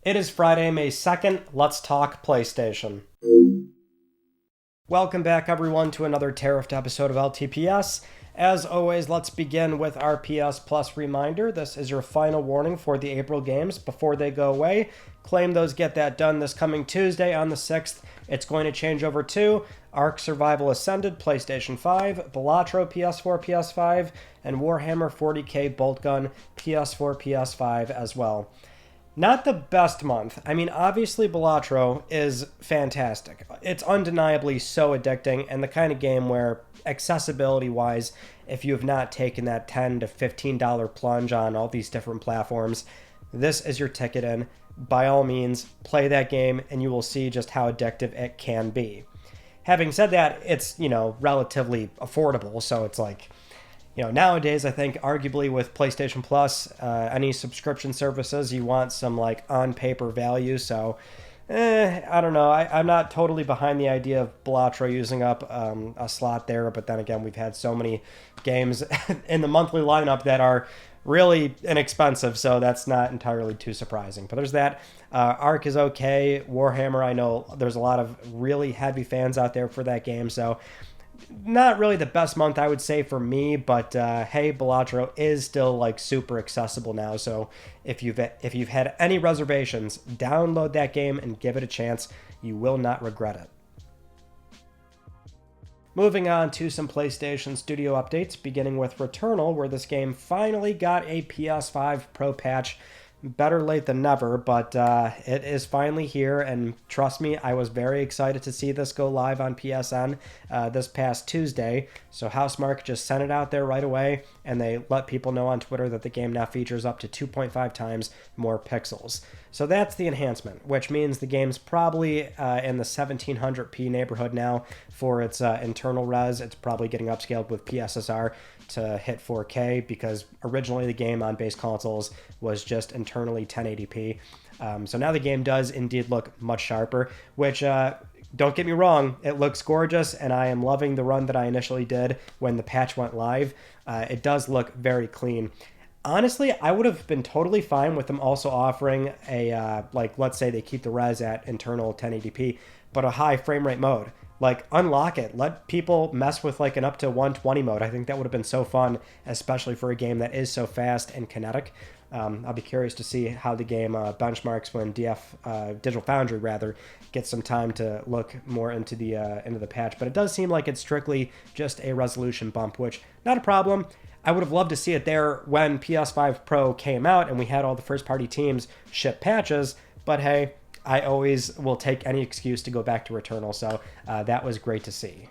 It is Friday, May 2nd. Let's talk PlayStation. Welcome back, everyone, to another tariffed episode of LTPS. As always, let's begin with our PS Plus reminder. This is your final warning for the April games before they go away. Claim those get that done this coming Tuesday on the 6th. It's going to change over to Ark Survival Ascended, PlayStation 5, Balatro, PS4, PS5, and Warhammer 40k Boltgun, PS4, PS5 as well. Not the best month. I mean, obviously Balatro is fantastic. It's undeniably so addicting and the kind of game where accessibility-wise, if you have not taken that $10 to $15 plunge on all these different platforms, this is your ticket in. By all means, play that game and you will see just how addictive it can be. Having said that, it's, relatively affordable, so it's like, nowadays, I think arguably with PlayStation Plus, any subscription services, you want some like on paper value. So, I don't know. I'm not totally behind the idea of Balatro using up a slot there. But then again, we've had so many games in the monthly lineup that are really inexpensive. So that's not entirely too surprising. But there's that. Ark is okay. Warhammer, I know there's a lot of really heavy fans out there for that game. So not really the best month, I would say, for me, but hey, Balatro is still like super accessible now. So if you've had any reservations, download that game and give it a chance. You will not regret it. Moving on to some PlayStation Studio updates, beginning with Returnal, where this game finally got a PS5 Pro patch. Better late than never, but it is finally here, and trust me, I was very excited to see this go live on PSN this past Tuesday. So Housemarque just sent it out there right away, and they let people know on Twitter that the game now features up to 2.5 times more pixels. So that's the enhancement, which means the game's probably in the 1700p neighborhood now for its internal res. It's probably getting upscaled with PSSR to hit 4K, because originally the game on base consoles was just internally 1080p. So now the game does indeed look much sharper, which don't get me wrong, it looks gorgeous, and I am loving the run that I initially did when the patch went live. It does look very clean. Honestly, I would have been totally fine with them also offering a, let's say they keep the res at internal 1080p, but a high frame rate mode. Like, unlock it. Let people mess with like an up to 120 mode. I think that would have been so fun, especially for a game that is so fast and kinetic. I'll be curious to see how the game benchmarks when Digital Foundry rather gets some time to look more into the patch. But it does seem like it's strictly just a resolution bump, which not a problem. I would have loved to see it there when PS5 Pro came out and we had all the first-party teams ship patches. But hey, I always will take any excuse to go back to Returnal, so that was great to see.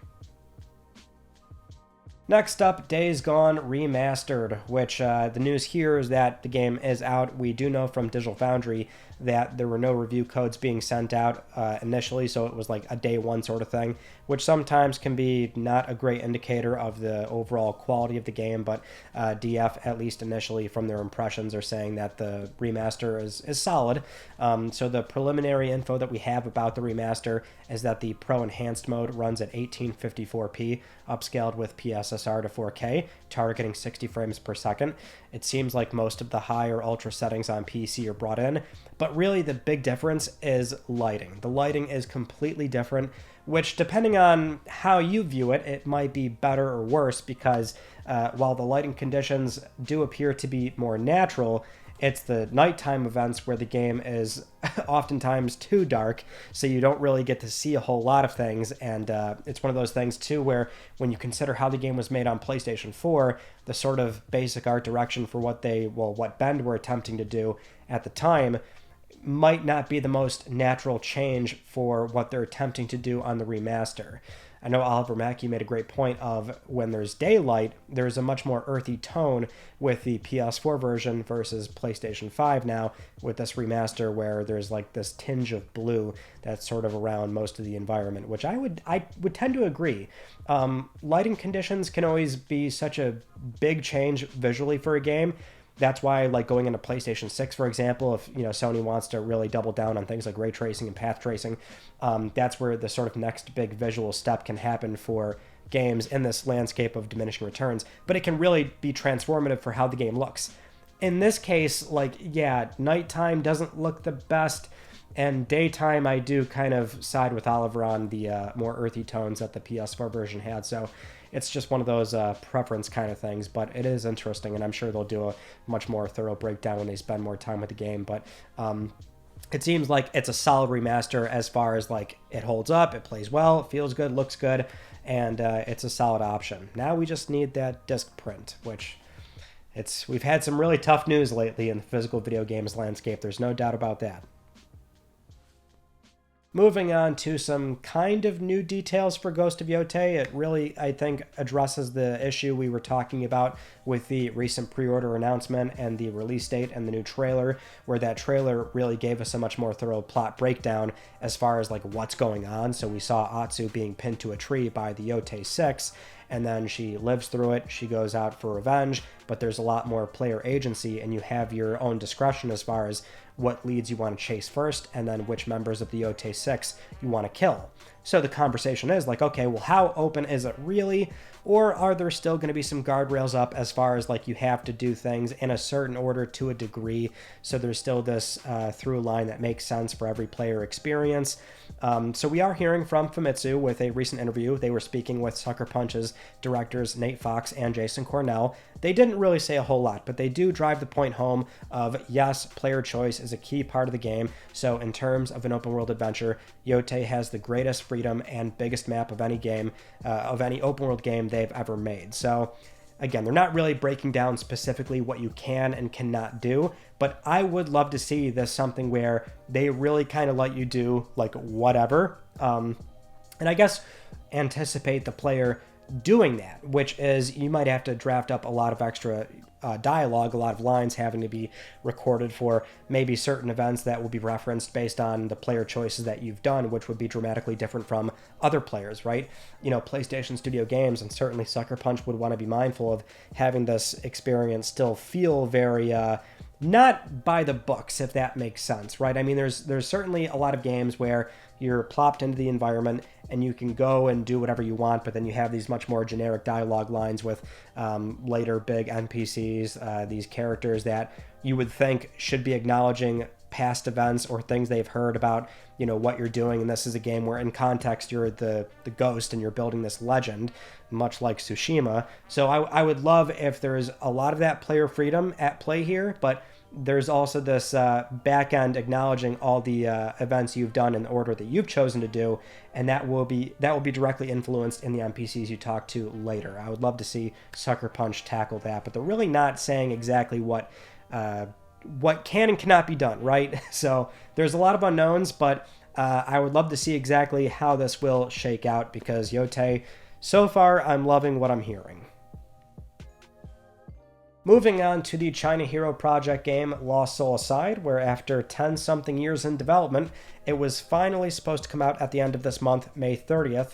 Next up, Days Gone Remastered, which the news here is that the game is out. We do know from Digital Foundry that there were no review codes being sent out initially, so it was like a day one sort of thing, which sometimes can be not a great indicator of the overall quality of the game, but DF, at least initially from their impressions, are saying that the remaster is solid. So the preliminary info that we have about the remaster is that the Pro Enhanced mode runs at 1854p, upscaled with PSSR to 4K, targeting 60 frames per second. It seems like most of the high or ultra settings on PC are brought in, but really the big difference is lighting. The lighting is completely different, which, depending on how you view it, it might be better or worse, because while the lighting conditions do appear to be more natural, it's the nighttime events where the game is oftentimes too dark, so you don't really get to see a whole lot of things. And it's one of those things, too, where when you consider how the game was made on PlayStation 4, the sort of basic art direction for what Bend were attempting to do at the time might not be the most natural change for what they're attempting to do on the remaster. I know Oliver Mackey made a great point of when there's daylight, there's a much more earthy tone with the PS4 version versus PlayStation 5 now with this remaster, where there's like this tinge of blue that's sort of around most of the environment, which I would tend to agree. Lighting conditions can always be such a big change visually for a game. That's why, like, going into PlayStation 6, for example, if Sony wants to really double down on things like ray tracing and path tracing, that's where the sort of next big visual step can happen for games in this landscape of diminishing returns. But it can really be transformative for how the game looks. in this case, like, yeah, nighttime doesn't look the best, and daytime I do kind of side with Oliver on the more earthy tones that the PS4 version had. So it's just one of those preference kind of things, but it is interesting, and I'm sure they'll do a much more thorough breakdown when they spend more time with the game. But it seems like it's a solid remaster as far as like it holds up, it plays well, it feels good, looks good, and it's a solid option. Now we just need that disc print, which we've had some really tough news lately in the physical video games landscape. There's no doubt about that. Moving on to some kind of new details for Ghost of Yotei. It really, I think, addresses the issue we were talking about with the recent pre-order announcement and the release date and the new trailer, where that trailer really gave us a much more thorough plot breakdown as far as like what's going on. So we saw Atsu being pinned to a tree by the Yotei 6, and then she lives through it. She goes out for revenge, but there's a lot more player agency, and you have your own discretion as far as what leads you want to chase first, and then which members of the Yotei 6 you want to kill. So the conversation is like, okay, well, how open is it really? Or are there still going to be some guardrails up as far as like you have to do things in a certain order to a degree, so there's still this through line that makes sense for every player experience? So we are hearing from Famitsu with a recent interview. They were speaking with Sucker Punch's directors Nate Fox and Jason Cornell. They didn't really say a whole lot, but they do drive the point home of, yes, player choice is a key part of the game. So in terms of an open world adventure, Yotei has the greatest freedom and biggest map of any game, of any open world game they've ever made. So again, they're not really breaking down specifically what you can and cannot do, but I would love to see this something where they really kind of let you do like whatever. And I guess anticipate the player doing that, which is you might have to draft up a lot of extra dialogue, a lot of lines having to be recorded for maybe certain events that will be referenced based on the player choices that you've done, which would be dramatically different from other players, right? You know, PlayStation Studio Games and certainly Sucker Punch would want to be mindful of having this experience still feel very not by the books, if that makes sense, right? I mean, there's certainly a lot of games where you're plopped into the environment and you can go and do whatever you want, but then you have these much more generic dialogue lines with later big NPCs, these characters that you would think should be acknowledging past events or things they've heard about, you know, what you're doing. And this is a game where in context you're the ghost and you're building this legend, much like Tsushima. So I would love if there's a lot of that player freedom at play here, but there's also this back end acknowledging all the events you've done in the order that you've chosen to do, and that will be directly influenced in the NPCs you talk to later. I would love to see Sucker Punch tackle that, but they're really not saying exactly what can and cannot be done, right? So there's a lot of unknowns, but I would love to see exactly how this will shake out, because Yotei, so far, I'm loving what I'm hearing. Moving on to the China Hero Project game Lost Soul Aside, where after 10-something years in development, it was finally supposed to come out at the end of this month, May 30th,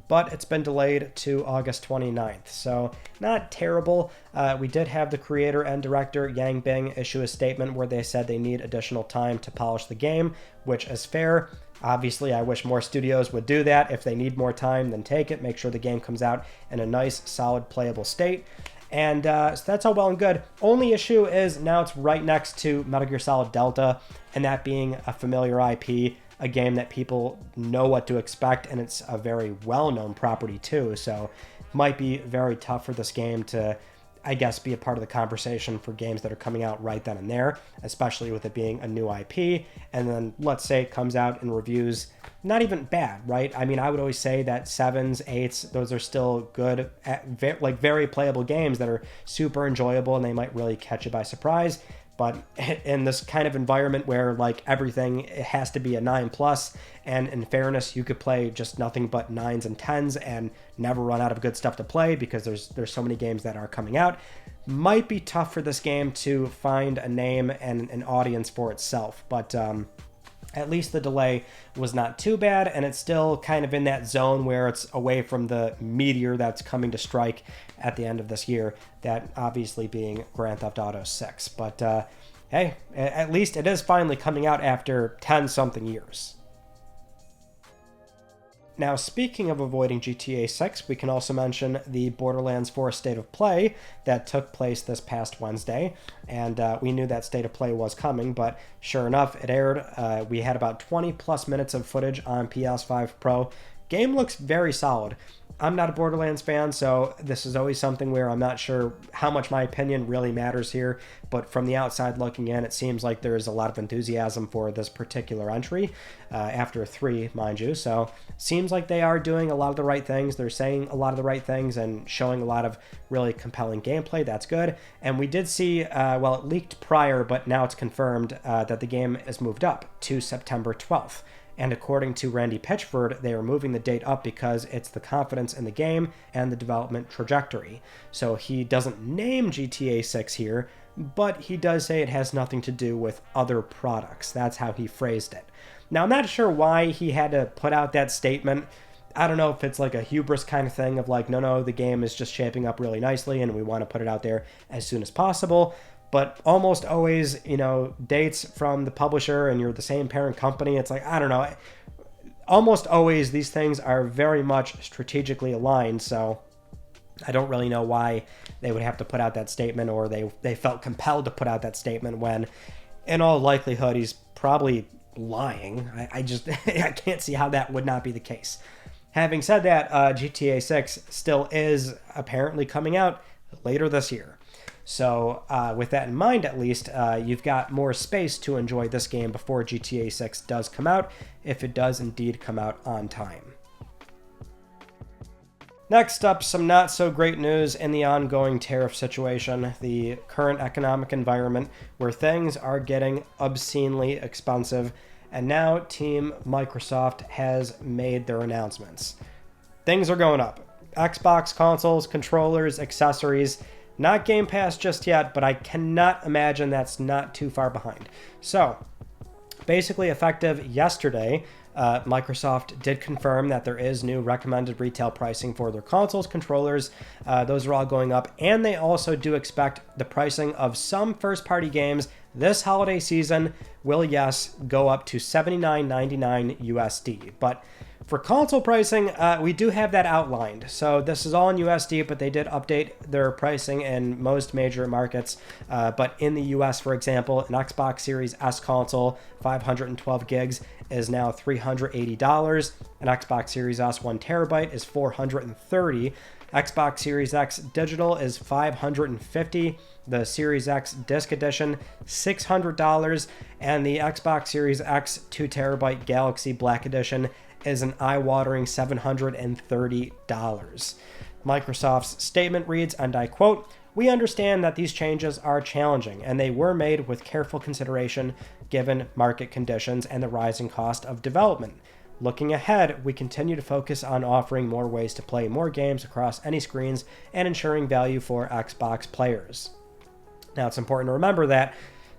but it's been delayed to August 29th. So not terrible. We did have the creator and director Yang Bing issue a statement where they said they need additional time to polish the game, which is fair. Obviously, I wish more studios would do that. If they need more time, then take it. Make sure the game comes out in a nice, solid, playable state. And so that's all well and good. Only issue is now it's right next to Metal Gear Solid Delta, and that being a familiar IP, a game that people know what to expect, and it's a very well-known property too. So it might be very tough for this game to, I guess, be a part of the conversation for games that are coming out right then and there, especially with it being a new IP. And then let's say it comes out in reviews not even bad, right? I mean, I would always say that 7s, 8s, those are still good, like very playable games that are super enjoyable, and they might really catch you by surprise. But in this kind of environment where like everything has to be a 9+, and in fairness, you could play just nothing but 9s and 10s and never run out of good stuff to play because there's so many games that are coming out, might be tough for this game to find a name and an audience for itself. But at least the delay was not too bad, and it's still kind of in that zone where it's away from the meteor that's coming to strike at the end of this year, that obviously being Grand Theft Auto 6. But hey, at least it is finally coming out after 10-something years. Now, speaking of avoiding GTA 6, we can also mention the Borderlands 4 State of Play that took place this past Wednesday, and we knew that State of Play was coming, but sure enough, it aired. We had about 20 plus minutes of footage on PS5 Pro. Game looks very solid. I'm not a Borderlands fan, so this is always something where I'm not sure how much my opinion really matters here, but from the outside looking in, it seems like there is a lot of enthusiasm for this particular entry, after 3, mind you, so seems like they are doing a lot of the right things. They're saying a lot of the right things and showing a lot of really compelling gameplay. That's good. And we did see, well, it leaked prior, but now it's confirmed that the game is moved up to September 12th. And according to Randy Pitchford, they are moving the date up because it's the confidence in the game and the development trajectory. So he doesn't name GTA 6 here, but he does say it has nothing to do with other products. That's how he phrased it. Now, I'm not sure why he had to put out that statement. I don't know if it's like a hubris kind of thing of like, no, the game is just shaping up really nicely and we want to put it out there as soon as possible. But almost always, dates from the publisher and you're the same parent company, it's like, I don't know. Almost always these things are very much strategically aligned, so I don't really know why they would have to put out that statement, or they felt compelled to put out that statement when, in all likelihood, he's probably lying. I can't see how that would not be the case. Having said that, GTA 6 still is apparently coming out later this year. So with that in mind, at least, you've got more space to enjoy this game before GTA 6 does come out, if it does indeed come out on time. Next up, some not so great news in the ongoing tariff situation, the current economic environment where things are getting obscenely expensive, and now Team Microsoft has made their announcements. Things are going up. Xbox consoles, controllers, accessories. Not Game Pass just yet, but I cannot imagine that's not too far behind. So, basically effective yesterday, Microsoft did confirm that there is new recommended retail pricing for their consoles, controllers. Those are all going up, and they also do expect the pricing of some first-party games this holiday season will, yes, go up to $79.99 USD. But for console pricing, we do have that outlined. So this is all in USD, but they did update their pricing in most major markets. But in the US, for example, an Xbox Series S console, 512 gigs, is now $380. An Xbox Series S 1 terabyte is $430. Xbox Series X digital is $550. The Series X disc edition, $600. And the Xbox Series X 2 terabyte Galaxy Black edition is an eye-watering $730. Microsoft's statement reads, and I quote, "We understand that these changes are challenging, and they were made with careful consideration given market conditions and the rising cost of development. Looking ahead, we continue to focus on offering more ways to play more games across any screens and ensuring value for Xbox players." Now, it's important to remember that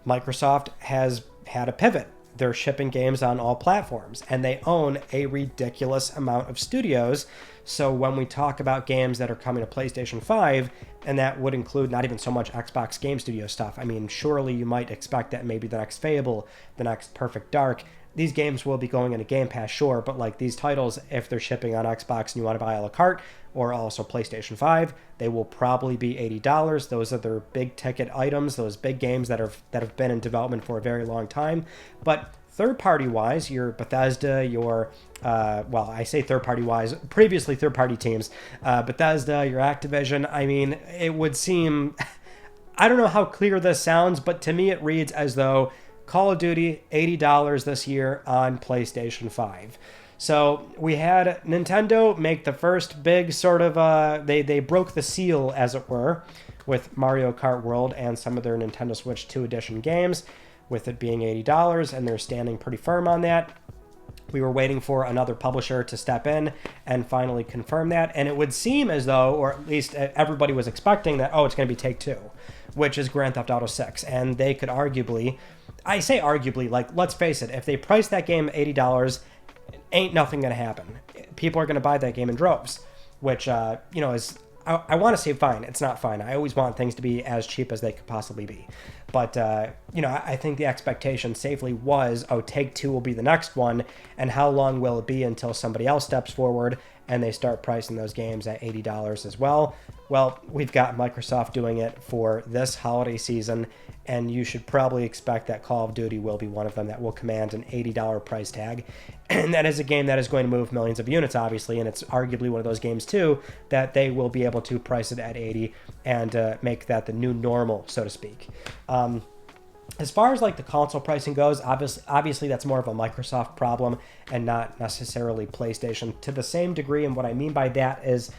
Microsoft has had a pivot. They're shipping games on all platforms, and they own a ridiculous amount of studios. So when we talk about games that are coming to PlayStation 5, and that would include not even so much Xbox Game Studio stuff, I mean, surely you might expect that maybe the next Fable, the next Perfect Dark, these games will be going into Game Pass, sure, but like these titles, if they're shipping on Xbox and you want to buy a la carte, or also PlayStation 5, they will probably be $80. Those are their big ticket items, those big games that have been in development for a very long time. But third-party wise, your Bethesda, your I say third-party wise, previously third-party teams, Bethesda, your Activision, I mean, it would seem, I don't know how clear this sounds, but to me it reads as though Call of Duty, $80 this year on PlayStation 5. So we had Nintendo make the first big sort of, they broke the seal, as it were, with Mario Kart World and some of their Nintendo Switch 2 edition games, with it being $80, and they're standing pretty firm on that. We were waiting for another publisher to step in and finally confirm that, and it would seem as though, or at least everybody was expecting that, it's going to be Take-Two, which is Grand Theft Auto 6, and they could arguably, I say arguably, like, let's face it, if they price that game $80, ain't nothing going to happen. People are going to buy that game in droves, which, is I want to say fine. It's not fine. I always want things to be as cheap as they could possibly be. But, I think the expectation safely was, Take-Two will be the next one, and how long will it be until somebody else steps forward and they start pricing those games at $80 as well? Well, we've got Microsoft doing it for this holiday season, and you should probably expect that Call of Duty will be one of them that will command an $80 price tag. And that is a game that is going to move millions of units, obviously, and it's arguably one of those games, too, that they will be able to price it at 80 and make that the new normal, so to speak. As far as like the console pricing goes, obviously that's more of a Microsoft problem and not necessarily PlayStation to the same degree. And what I mean by that is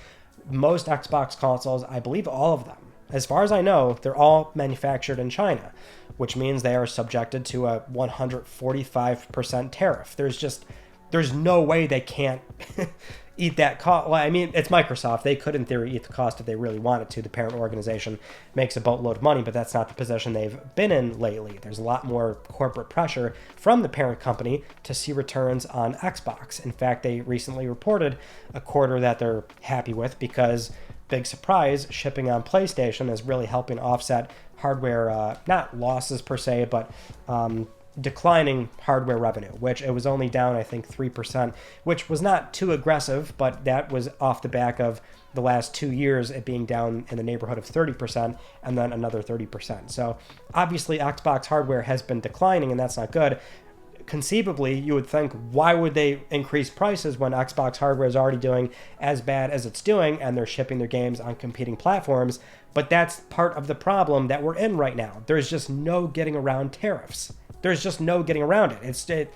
most Xbox consoles, I believe all of them, as far as I know, they're all manufactured in China, which means they are subjected to a 145% tariff. There's no way they can't eat that cost. Well, I mean, it's Microsoft. They could, in theory, eat the cost if they really wanted to. The parent organization makes a boatload of money, but that's not the position they've been in lately. There's a lot more corporate pressure from the parent company to see returns on Xbox. In fact, they recently reported a quarter that they're happy with because, big surprise, shipping on PlayStation is really helping offset hardware, not losses per se, but declining hardware revenue, which it was only down, I think, 3%, which was not too aggressive, but that was off the back of the last 2 years it being down in the neighborhood of 30% and then another 30%. So obviously Xbox hardware has been declining, and that's not good. Conceivably, you would think, why would they increase prices when Xbox hardware is already doing as bad as it's doing and they're shipping their games on competing platforms? But that's part of the problem that we're in right now. There's just no getting around tariffs. There's just no getting around it.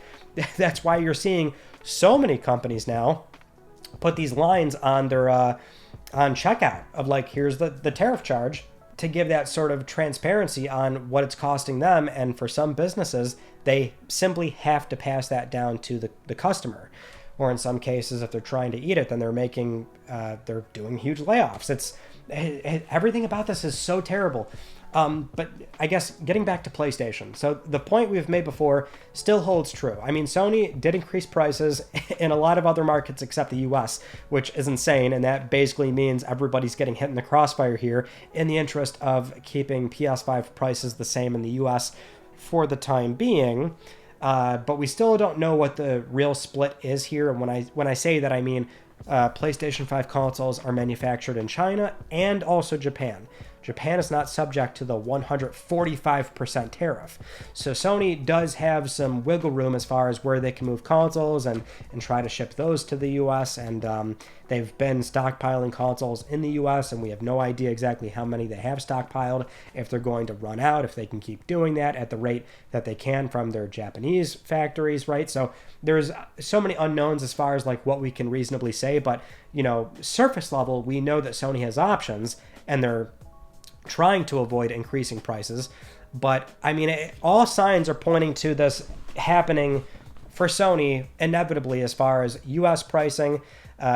That's why you're seeing so many companies now put these lines on their on checkout of like, here's the tariff charge, to give that sort of transparency on what it's costing them. And for some businesses, they simply have to pass that down to the customer. Or in some cases, if they're trying to eat it, then they're doing huge layoffs. Everything about this is so terrible. But I guess getting back to PlayStation. So the point we've made before still holds true. I mean, Sony did increase prices in a lot of other markets except the US, which is insane. And that basically means everybody's getting hit in the crossfire here in the interest of keeping PS5 prices the same in the US for the time being. But we still don't know what the real split is here. And when I say that, I mean PlayStation 5 consoles are manufactured in China and also Japan. Japan is not subject to the 145% tariff. So Sony does have some wiggle room as far as where they can move consoles and try to ship those to the US. And they've been stockpiling consoles in the US, and we have no idea exactly how many they have stockpiled, if they're going to run out, if they can keep doing that at the rate that they can from their Japanese factories, right? So there's so many unknowns as far as like what we can reasonably say, but surface level, we know that Sony has options, and they're trying to avoid increasing prices. But I mean, all signs are pointing to this happening for Sony inevitably as far as US pricing.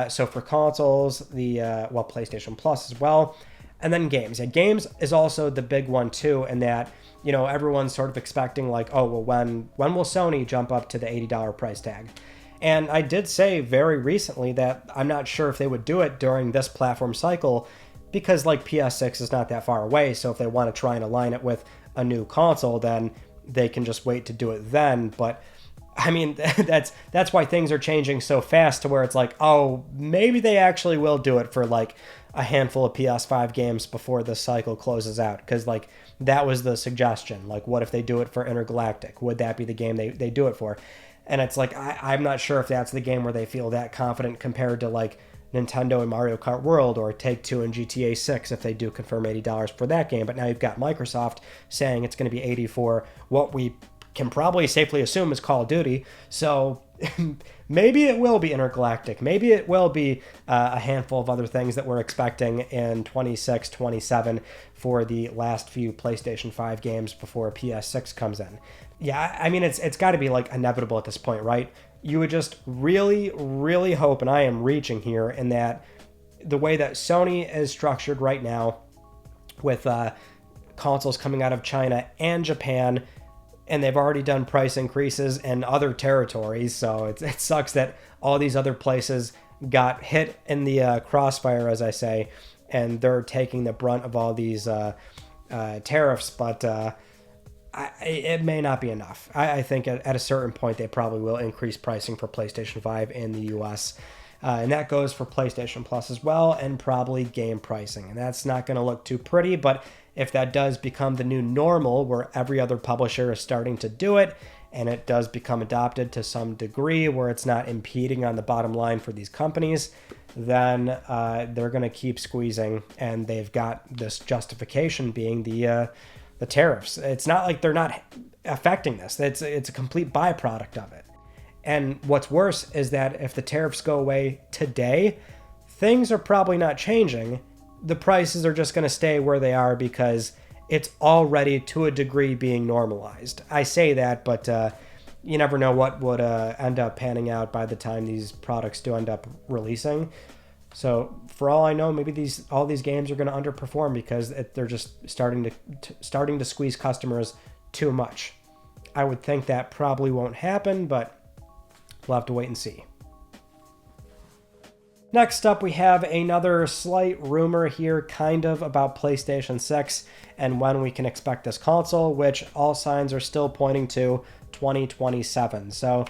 So for consoles, the PlayStation Plus as well, and then games. Yeah, games is also the big one too, in that everyone's sort of expecting like, oh well, when will Sony jump up to the $80 price tag? And I did say very recently that I'm not sure if they would do it during this platform cycle, because like PS6 is not that far away. So if they want to try and align it with a new console, then they can just wait to do it then. But I mean, that's why things are changing so fast to where it's like, oh, maybe they actually will do it for like a handful of PS5 games before this cycle closes out. Because like that was the suggestion. Like, what if they do it for Intergalactic? Would that be the game they do it for? And it's like, I'm not sure if that's the game where they feel that confident compared to like Nintendo and Mario Kart World, or Take-Two and GTA 6 if they do confirm $80 for that game. But now you've got Microsoft saying it's going to be $80 for what we can probably safely assume is Call of Duty. So maybe it will be Intergalactic. Maybe it will be a handful of other things that we're expecting in 26, 27 for the last few PlayStation 5 games before PS6 comes in. Yeah, I mean, it's got to be like inevitable at this point, right? You would just really, really hope, and I am reaching here, in that the way that Sony is structured right now with consoles coming out of China and Japan, and they've already done price increases in other territories, so it sucks that all these other places got hit in the crossfire, as I say. and they're taking the brunt of all these tariffs, but it may not be enough. I think at a certain point they probably will increase pricing for PlayStation 5 in the US. And that goes for PlayStation Plus as well, and probably game pricing. And that's not going to look too pretty, but if that does become the new normal where every other publisher is starting to do it, and it does become adopted to some degree where it's not impeding on the bottom line for these companies, then they're going to keep squeezing, and they've got this justification being the tariffs. It's not like they're not affecting this. It's a complete byproduct of it. And what's worse is that if the tariffs go away today, things are probably not changing. The prices are just going to stay where they are because it's already to a degree being normalized. I say that, but you never know what would end up panning out by the time these products do end up releasing. So for all I know, maybe all these games are going to underperform because they're just starting to squeeze customers too much. I would think that probably won't happen, but we'll have to wait and see. Next up, we have another slight rumor here, kind of, about PlayStation 6 and when we can expect this console, which all signs are still pointing to 2027. So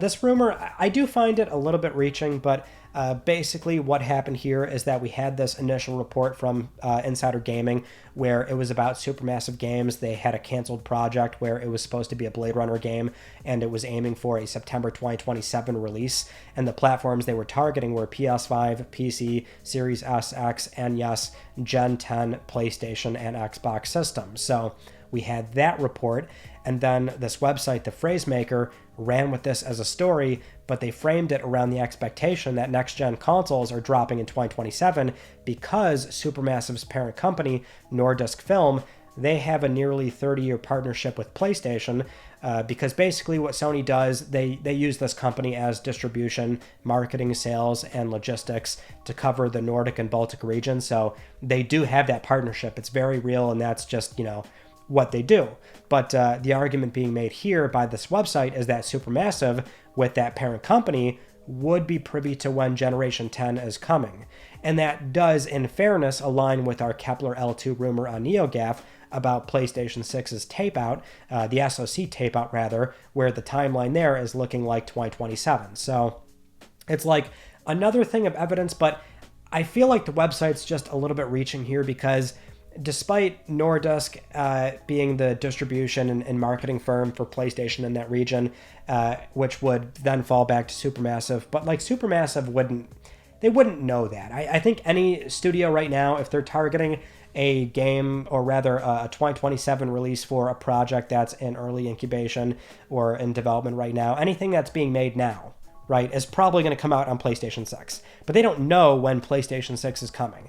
this rumor, I do find it a little bit reaching, but basically what happened here is that we had this initial report from Insider Gaming where it was about Supermassive Games. They had a canceled project where it was supposed to be a Blade Runner game, and it was aiming for a September 2027 release. And the platforms they were targeting were PS5, PC, Series S, X, and yes, Gen 10 PlayStation and Xbox systems. So we had that report, and then this website, The Phrasemaker, ran with this as a story, but they framed it around the expectation that next-gen consoles are dropping in 2027 because Supermassive's parent company, Nordisk Film, they have a nearly 30-year partnership with PlayStation because basically what Sony does, they use this company as distribution, marketing, sales, and logistics to cover the Nordic and Baltic region. So they do have that partnership. It's very real, and that's just, what they do. But the argument being made here by this website is that Supermassive, with that parent company, would be privy to when Generation 10 is coming. And that does, in fairness, align with our Kepler L2 rumor on NeoGAF about PlayStation 6's tape-out, the SoC tape-out rather, where the timeline there is looking like 2027. So it's like another thing of evidence, but I feel like the website's just a little bit reaching here because despite Nordisk being the distribution and marketing firm for PlayStation in that region, which would then fall back to Supermassive, but like Supermassive wouldn't know that. I think any studio right now, if they're targeting a game or rather a 2027 release for a project that's in early incubation or in development right now, anything that's being made now, right, is probably going to come out on PlayStation 6. But they don't know when PlayStation 6 is coming.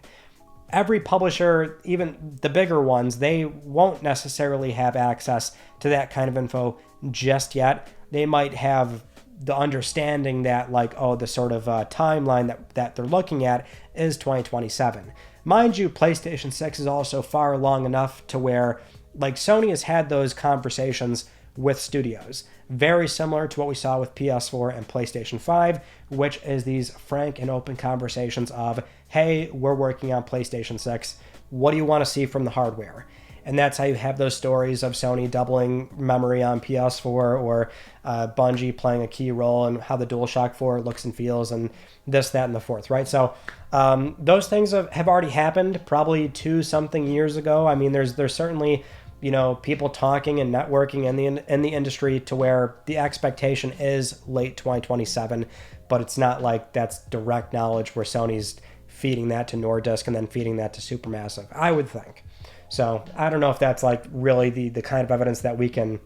Every publisher, even the bigger ones, they won't necessarily have access to that kind of info just yet. They might have the understanding that, like, the sort of timeline that they're looking at is 2027. Mind you, PlayStation 6 is also far along enough to where, like, Sony has had those conversations with studios. Very similar to what we saw with PS4 and PlayStation 5, which is these frank and open conversations of, hey, we're working on PlayStation 6. What do you want to see from the hardware? And that's how you have those stories of Sony doubling memory on PS4 or Bungie playing a key role in how the DualShock 4 looks and feels and this, that, and the fourth, right? So those things have already happened probably 2-something years ago. I mean, there's certainly people talking and networking in the industry to where the expectation is late 2027, but it's not like that's direct knowledge where Sony's feeding that to Nordisk and then feeding that to Supermassive, I would think. So I don't know if that's like really the kind of evidence that we can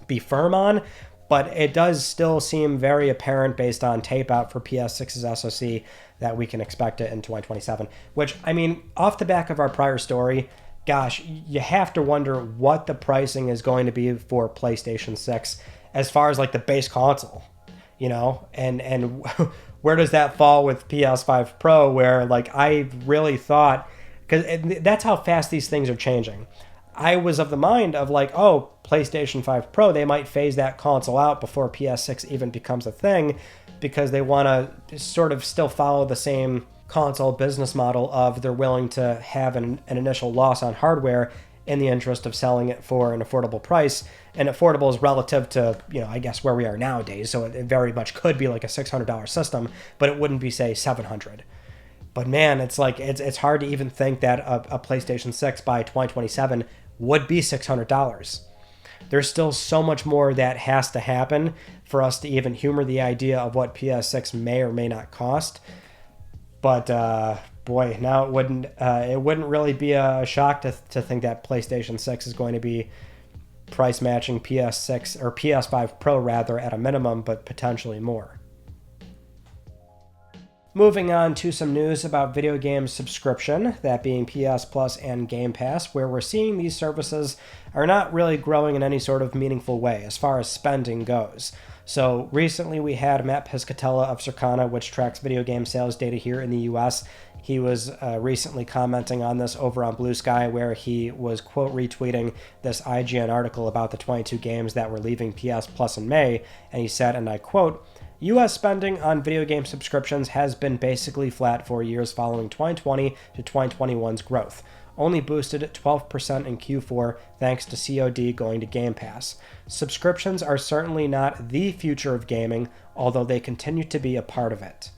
be firm on, but it does still seem very apparent based on tape out for PS6's SoC that we can expect it in 2027, which, I mean, off the back of our prior story, gosh, you have to wonder what the pricing is going to be for PlayStation 6 as far as like the base console, and where does that fall with PS5 Pro, where like I really thought, because that's how fast these things are changing. I was of the mind of like, PlayStation 5 Pro, they might phase that console out before PS6 even becomes a thing because they want to sort of still follow the same console business model of they're willing to have an initial loss on hardware in the interest of selling it for an affordable price. And affordable is relative to, I guess where we are nowadays. So it very much could be like a $600 system, but it wouldn't be, say, $700. But man, it's like, it's hard to even think that a PlayStation 6 by 2027 would be $600. There's still so much more that has to happen for us to even humor the idea of what PS6 may or may not cost. But boy, now it wouldn't really be a shock to think that PlayStation 6 is going to be price matching PS6 or PS5 Pro rather at a minimum, but potentially more. Moving on to some news about video game subscription, that being PS Plus and Game Pass, where we're seeing these services are not really growing in any sort of meaningful way as far as spending goes. So recently we had Matt Piscatella of Circana, which tracks video game sales data here in the US. He was recently commenting on this over on Blue Sky, where he was, quote, retweeting this IGN article about the 22 games that were leaving PS Plus in May, and he said, and I quote, U.S. spending on video game subscriptions has been basically flat for years following 2020 to 2021's growth, only boosted 12% in Q4 thanks to COD going to Game Pass. Subscriptions are certainly not the future of gaming, although they continue to be a part of it.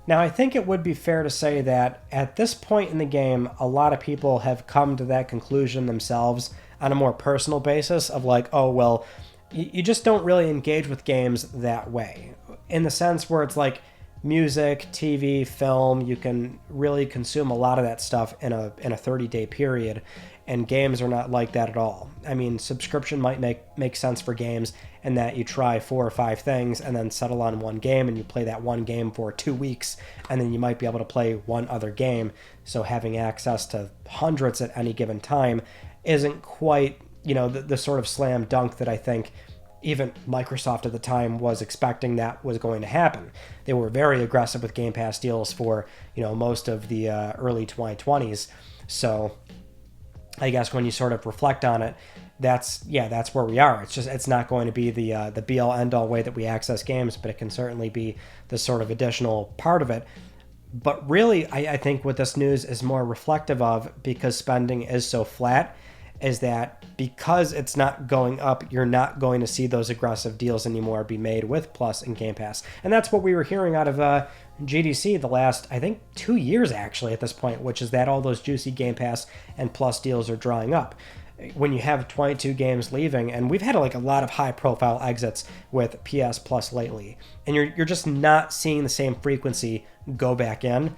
Now, I think it would be fair to say that at this point in the game, a lot of people have come to that conclusion themselves on a more personal basis of like, oh, well, you just don't really engage with games that way. In the sense where it's like music, TV, film, you can really consume a lot of that stuff in a 30-day period, and games are not like that at all. I mean, subscription might make sense for games in that you try 4 or 5 things and then settle on one game, and you play that one game for 2 weeks, and then you might be able to play one other game. So having access to hundreds at any given time isn't quite, the sort of slam dunk that I think even Microsoft at the time was expecting that was going to happen. They were very aggressive with Game Pass deals for, most of the early 2020s. So I guess when you sort of reflect on it, that's where we are. It's not going to be the be-all end-all way that we access games, but it can certainly be the sort of additional part of it. But really, I think what this news is more reflective of, because spending is so flat, is that because it's not going up, you're not going to see those aggressive deals anymore be made with Plus and Game Pass. And that's what we were hearing out of GDC the last, I think, 2 years actually at this point, which is that all those juicy Game Pass and Plus deals are drying up. When you have 22 games leaving, and we've had like a lot of high-profile exits with PS Plus lately, and you're just not seeing the same frequency go back in,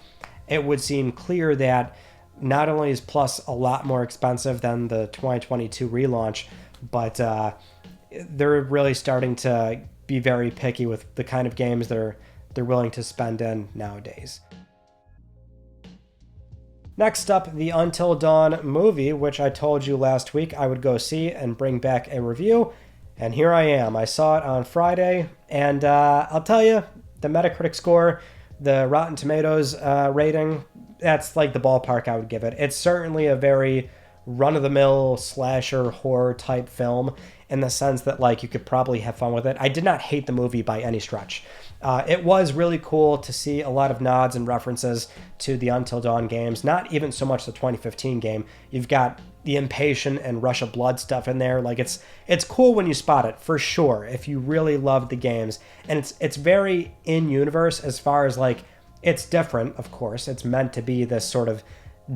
it would seem clear that not only is Plus a lot more expensive than the 2022 relaunch, but they're really starting to be very picky with the kind of games they're willing to spend in nowadays. Next up, the Until Dawn movie, which I told you last week I would go see and bring back a review, and here I am. I saw it on Friday, and I'll tell you, the Metacritic score, the Rotten Tomatoes rating, that's like the ballpark I would give it. It's certainly a very run-of-the-mill slasher horror type film in the sense that like you could probably have fun with it. I did not hate the movie by any stretch. It was really cool to see a lot of nods and references to the Until Dawn games, not even so much the 2015 game. You've got the Impatient and Rush of Blood stuff in there. Like it's cool when you spot it, for sure, if you really love the games. And it's very in-universe as far as like, it's different, of course. It's meant to be this sort of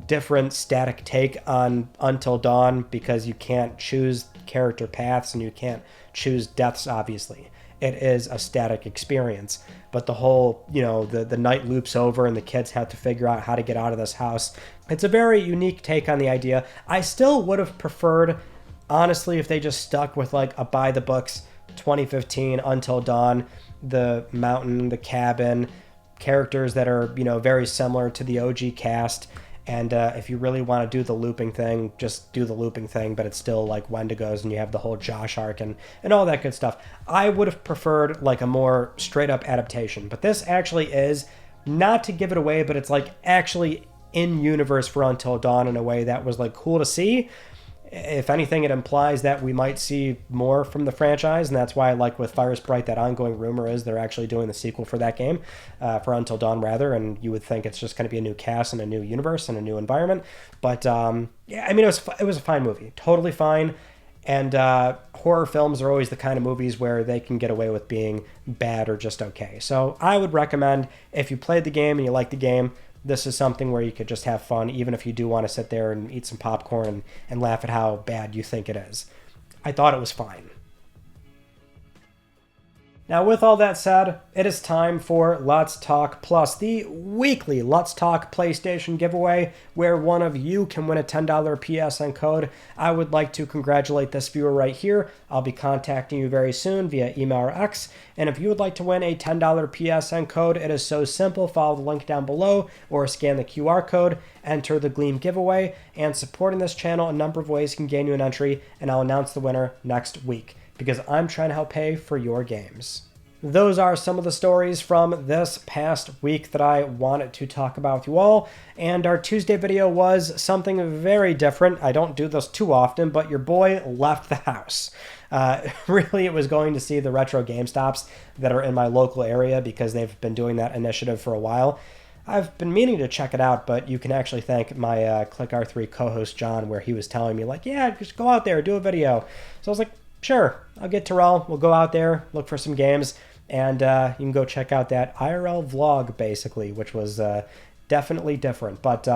different static take on Until Dawn because you can't choose character paths and you can't choose deaths, obviously. It is a static experience. But the whole, the night loops over and the kids have to figure out how to get out of this house. It's a very unique take on the idea. I still would have preferred, honestly, if they just stuck with like a by-the-books 2015 Until Dawn, the mountain, the cabin, characters that are, very similar to the OG cast. And if you really want to do the looping thing, just do the looping thing, but it's still like Wendigos and you have the whole Josh arc and all that good stuff. I would have preferred like a more straight up adaptation, but this actually is, not to give it away, but it's like actually in universe for Until Dawn in a way that was like cool to see. If anything, it implies that we might see more from the franchise, and that's why I like with Fire Sprite that ongoing rumor is they're actually doing the sequel for that game, for Until Dawn rather, and you would think it's just going to be a new cast and a new universe and a new environment. But yeah, I mean, it was a fine movie, totally fine. And horror films are always the kind of movies where they can get away with being bad or just okay. So I would recommend, if you played the game and you like the game, this is something where you could just have fun, even if you do want to sit there and eat some popcorn and laugh at how bad you think it is. I thought it was fine. Now, with all that said, it is time for Let's Talk Plus, the weekly Let's Talk PlayStation giveaway, where one of you can win a $10 PSN code. I would like to congratulate this viewer right here. I'll be contacting you very soon via email or X. And if you would like to win a $10 PSN code, it is so simple. Follow the link down below or scan the QR code, enter the Gleam giveaway, and supporting this channel, a number of ways can gain you an entry, and I'll announce the winner next week, because I'm trying to help pay for your games. Those are some of the stories from this past week that I wanted to talk about with you all. And our Tuesday video was something very different. I don't do this too often, but your boy left the house. Really, it was going to see the retro GameStops that are in my local area because they've been doing that initiative for a while. I've been meaning to check it out, but you can actually thank my Click R3 co-host John, where he was telling me, like, yeah, just go out there, do a video. So I was like, sure, I'll get Terrell. We'll go out there, look for some games, and you can go check out that IRL vlog, basically, which was definitely different. But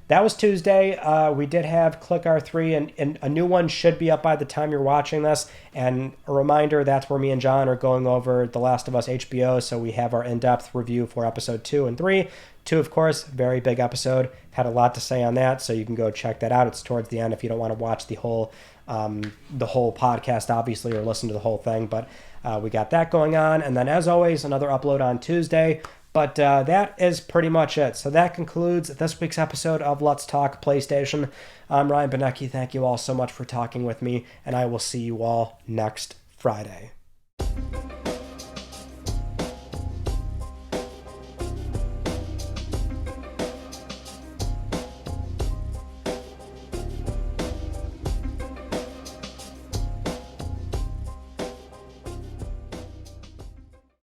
that was Tuesday. We did have Click R3, and a new one should be up by the time you're watching this. And a reminder, that's where me and John are going over The Last of Us HBO, so we have our in-depth review for episode 2 and 3. 2, of course, very big episode. Had a lot to say on that, so you can go check that out. It's towards the end if you don't want to watch the whole podcast, obviously, or listen to the whole thing. But we got that going on. And then, as always, another upload on Tuesday. But that is pretty much it. So that concludes this week's episode of Let's Talk PlayStation. I'm Ryan Benecki. Thank you all so much for talking with me, and I will see you all next Friday.